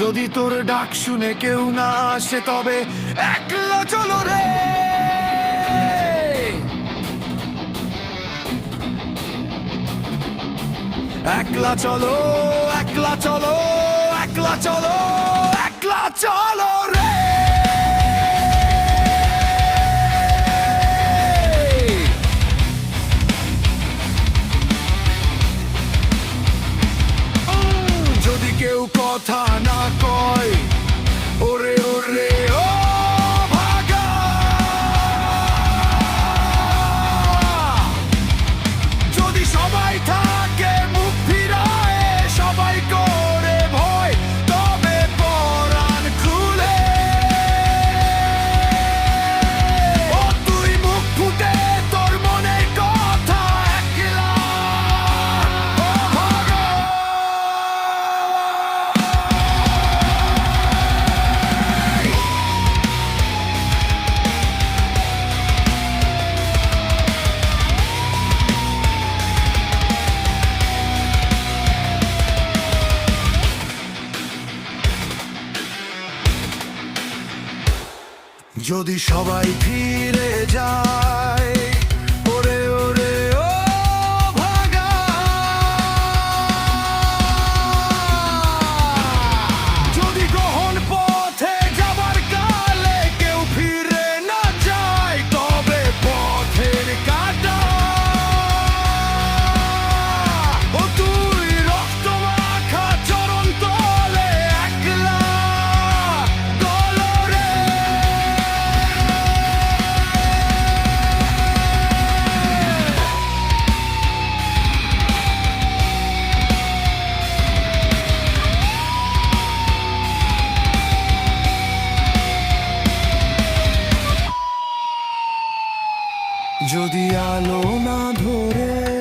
যদি তোর ডাক শুনে কেউ না আসে তবে একলা চলো রে। একলা চলো, একলা চলো, একলা চলো, একলা চলো রে। যদি কেউ কথা না কয়, ওরে ওরে ও ভাগা। যদি সবাই থাকে মুখ ফিরায়, সবাই করে ভয়, তবে পরাণ খুলে ও তুই মুখ ফুটে তোর মনের কথা একলা ও ভাগা। যদি সবাই ফিরে যায়, ওরে ওরে ও ভাগা। যদি গ্রহণ পথে যাবার কালে কেউ ফিরে না যায়, তবে পথের কাটা ও তুই রক্ত মাখা চরণ তলে একলা গলরে। যদি আলো না ধরে